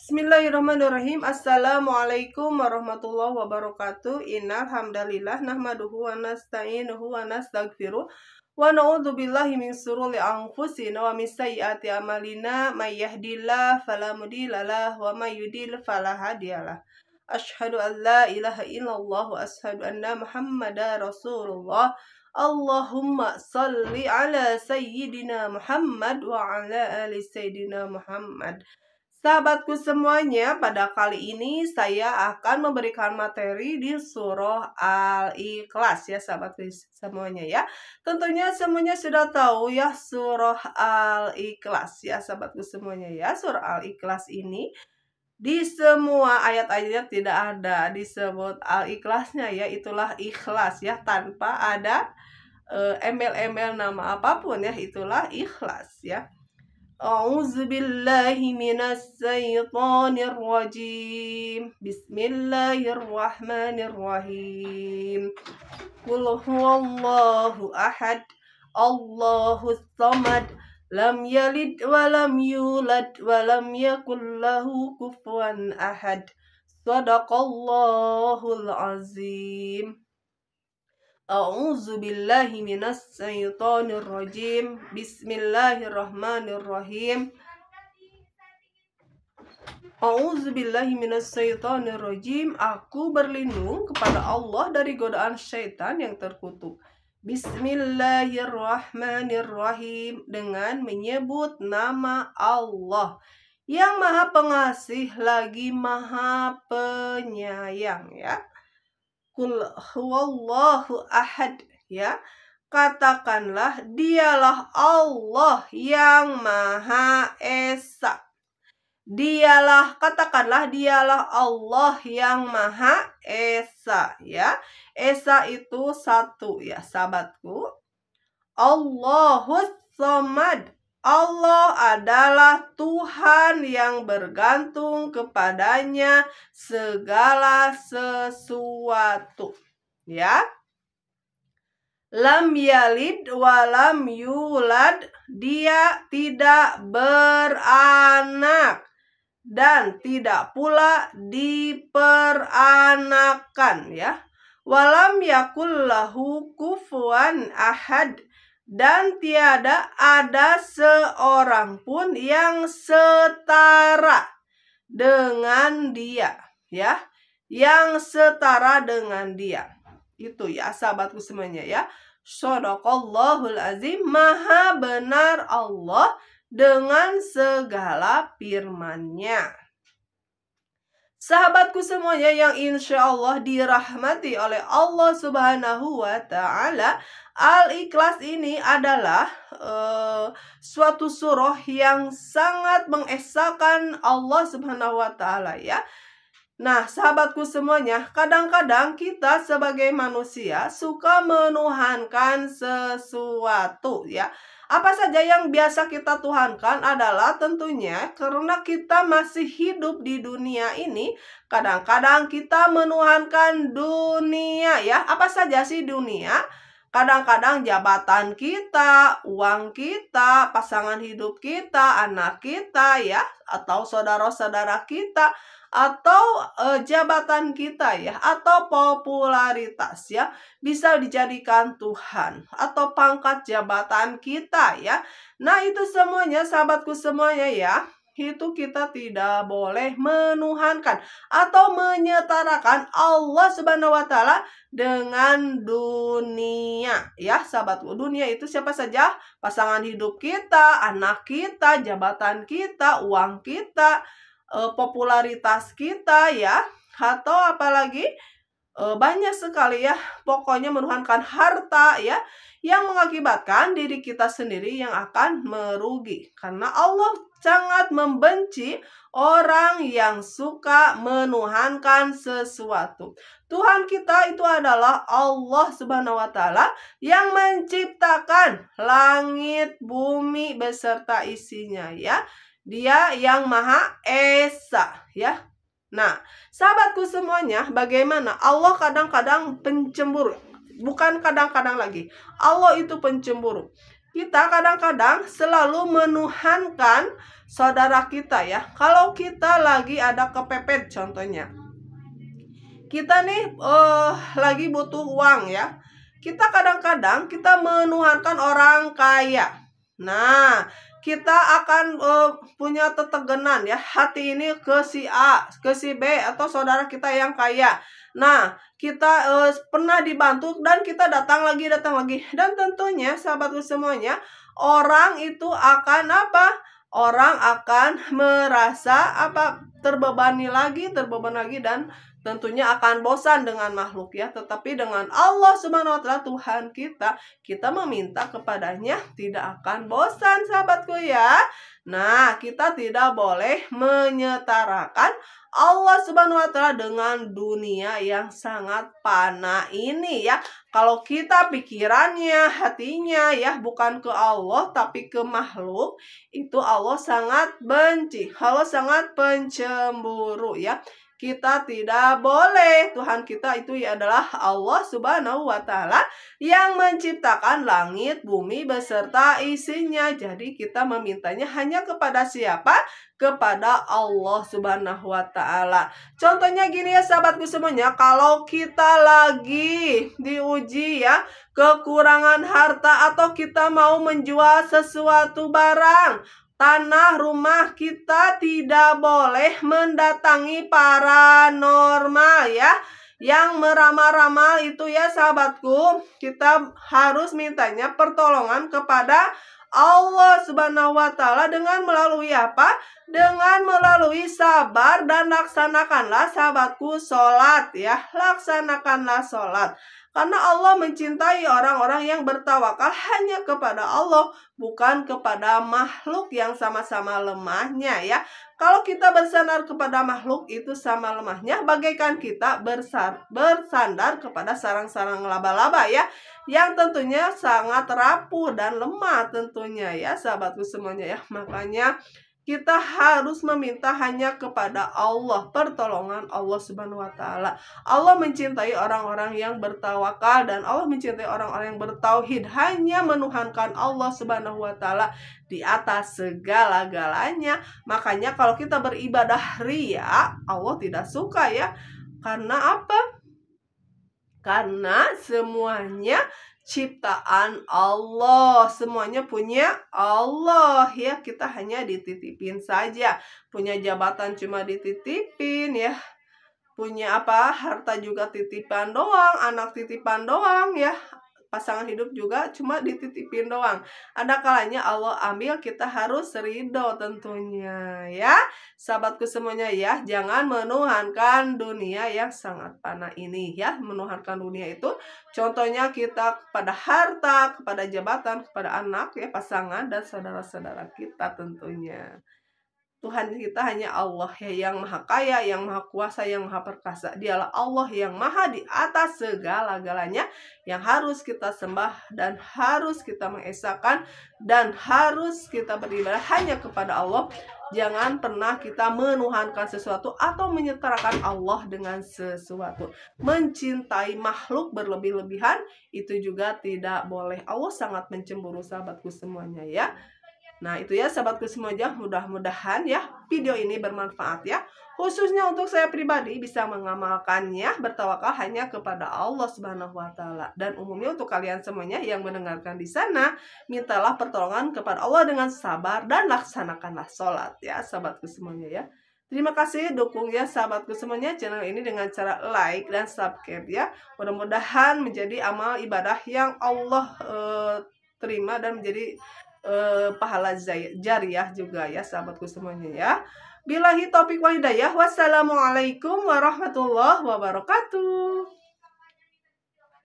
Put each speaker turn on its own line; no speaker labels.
Bismillahirrahmanirrahim. Assalamualaikum warahmatullahi wabarakatuh. Innal hamdalillah nahmaduhu wa nasta'inuhu wa nastaghfiruh wa na'udzu billahi min shururi anfusina wa min sayyiati a'malina may yahdihillahu fala mudhillalah wa may yudhlil fala hadiyalah. Asyhadu an la ilaha illallah wa asyhadu anna Muhammadar Rasulullah. Allahumma salli ala sayyidina Muhammad wa ala ali sayyidina Muhammad. Sahabatku semuanya, pada kali ini saya akan memberikan materi di surah Al-Ikhlas ya sahabatku semuanya ya. Tentunya semuanya sudah tahu ya surah Al-Ikhlas ya sahabatku semuanya ya. Surah Al-Ikhlas ini di semua ayat-ayatnya tidak ada disebut Al-Ikhlasnya ya. Itulah ikhlas ya, tanpa ada embel-embel nama apapun ya, itulah ikhlas ya. A'udzubillahi minasyaitonir rajim. Bismillahirrahmanirrahim. Qul huwallahu ahad, Allahus samad, lam yalid wa lam yulad wa lam yakul lahu kufuwan ahad. Shadaqallahul azim. A'udzubillahi minasyaitonir rajim. Bismillahirrahmanirrahim. A'udzubillahi minasyaitonir rajim. Aku berlindung kepada Allah dari godaan syaitan yang terkutuk. Bismillahirrahmanirrahim. Dengan menyebut nama Allah yang Maha Pengasih lagi Maha Penyayang ya. Qul huwallahu ahad ya. Katakanlah dialah Allah yang Maha Esa. Katakanlah dialah Allah yang Maha Esa ya. Esa itu satu ya sahabatku. Allahus samad. Allah adalah Tuhan yang bergantung kepadanya segala sesuatu ya. Lam yalid wa lam yulad, dia tidak beranak dan tidak pula diperanakan ya. Walam yakul lahu kufuwan ahad, dan tiada ada seorang pun yang setara dengan dia ya, yang setara dengan dia. Itu ya sahabatku semuanya ya. Shadaqallahul azim. Maha benar Allah dengan segala firman-Nya. Sahabatku semuanya yang insya Allah dirahmati oleh Allah Subhanahu wa Ta'ala, Al-Ikhlas ini adalah suatu surah yang sangat mengesahkan Allah Subhanahu wa Ta'ala ya. Nah, sahabatku semuanya, kadang-kadang kita sebagai manusia suka menuhankan sesuatu ya. Apa saja yang biasa kita tuhankan adalah tentunya karena kita masih hidup di dunia ini, kadang-kadang kita menuhankan dunia ya. Apa saja sih dunia? Kadang-kadang jabatan kita, uang kita, pasangan hidup kita, anak kita ya, atau saudara-saudara kita, atau jabatan kita ya, atau popularitas ya, bisa dijadikan Tuhan, atau pangkat jabatan kita ya. Nah, itu semuanya sahabatku semuanya ya, itu kita tidak boleh menuhankan atau menyetarakan Allah Subhanahu wa Ta'ala dengan dunia ya sahabatku. Dunia itu siapa saja? Pasangan hidup kita, anak kita, jabatan kita, uang kita, popularitas kita ya, atau apalagi banyak sekali ya, pokoknya menuhankan harta ya, yang mengakibatkan diri kita sendiri yang akan merugi, karena Allah sangat membenci orang yang suka menuhankan sesuatu. Tuhan kita itu adalah Allah Subhanahu wa Ta'ala yang menciptakan langit, bumi beserta isinya ya. Dia yang Maha Esa ya. Nah, sahabatku semuanya, bagaimana Allah kadang-kadang pencemburu. Bukan kadang-kadang lagi. Allah itu pencemburu. kita kadang-kadang selalu menuhankan saudara kita ya. Kalau kita lagi ada kepepet contohnya, kita nih lagi butuh uang ya. Kita kadang-kadang kita menuhankan orang kaya. Nah, kita akan punya tetegenan ya, hati ini ke si A, ke si B, atau saudara kita yang kaya. Nah, kita pernah dibantu dan kita datang lagi. Dan tentunya sahabatku semuanya, orang itu akan apa? Orang akan merasa apa? Terbeban lagi dan tentunya akan bosan dengan makhluk ya. Tetapi dengan Allah Subhanahu wa taala, Tuhan kita meminta kepadanya tidak akan bosan sahabatku ya. Nah, kita tidak boleh menyetarakan Allah Subhanahu wa taala dengan dunia yang sangat fana ini ya. Kalau kita pikirannya, hatinya ya bukan ke Allah tapi ke makhluk, itu Allah sangat benci, Allah sangat pencemburu ya. Kita tidak boleh. Tuhan kita itu adalah Allah Subhanahu wa taala yang menciptakan langit, bumi beserta isinya. Jadi kita memintanya hanya kepada siapa? Kepada Allah Subhanahu wa taala. Contohnya gini ya sahabatku semuanya, kalau kita lagi diuji ya, kekurangan harta atau kita mau menjual sesuatu barang, tanah, rumah, kita tidak boleh mendatangi paranormal ya, yang meramal-ramal itu ya sahabatku. Kita harus mintanya pertolongan kepada Allah Subhanahu wa taala dengan melalui apa? Dengan melalui sabar, dan laksanakanlah sahabatku sholat ya. Laksanakanlah sholat. Karena Allah mencintai orang-orang yang bertawakal hanya kepada Allah, bukan kepada makhluk yang sama-sama lemahnya ya. Kalau kita bersandar kepada makhluk itu sama lemahnya, bagaikan kita bersandar kepada sarang-sarang laba-laba ya, yang tentunya sangat rapuh dan lemah tentunya ya sahabatku semuanya ya. Makanya kita harus meminta hanya kepada Allah, pertolongan Allah Subhanahu wa taala. Allah mencintai orang-orang yang bertawakal dan Allah mencintai orang-orang yang bertauhid, hanya menuhankan Allah Subhanahu wa taala di atas segala-galanya. Makanya kalau kita beribadah ria, Allah tidak suka ya. Karena apa? Karena semuanya ciptaan Allah, semuanya punya Allah ya. Kita hanya dititipin saja, punya jabatan cuma dititipin ya, punya apa, harta juga titipan doang, anak titipan doang ya, pasangan hidup juga cuma dititipin doang. Ada kalanya Allah ambil, kita harus ridho tentunya ya. Sahabatku semuanya ya, jangan menuhankan dunia yang sangat fana ini ya. Menuhankan dunia itu contohnya kita kepada harta, kepada jabatan, kepada anak ya, pasangan dan saudara-saudara kita tentunya. Tuhan kita hanya Allah ya, yang maha kaya, yang maha kuasa, yang maha perkasa. Dialah Allah yang maha di atas segala-galanya, yang harus kita sembah dan harus kita mengesahkan dan harus kita beribadah hanya kepada Allah. Jangan pernah kita menuhankan sesuatu atau menyetarakan Allah dengan sesuatu. Mencintai makhluk berlebih-lebihan itu juga tidak boleh. Allah sangat mencemburu sahabatku semuanya ya. Nah itu ya sahabatku semuanya, mudah-mudahan ya video ini bermanfaat ya. Khususnya untuk saya pribadi bisa mengamalkannya, bertawakal hanya kepada Allah Subhanahu wa taala. Dan umumnya untuk kalian semuanya yang mendengarkan di sana, mintalah pertolongan kepada Allah dengan sabar dan laksanakanlah sholat ya sahabatku semuanya ya. Terima kasih, dukung ya sahabatku semuanya channel ini dengan cara like dan subscribe ya. Mudah-mudahan menjadi amal ibadah yang Allah terima dan menjadi pahala jariah juga ya sahabatku semuanya ya. Billahi taufiq wal hidayah. Wassalamualaikum warahmatullahi wabarakatuh.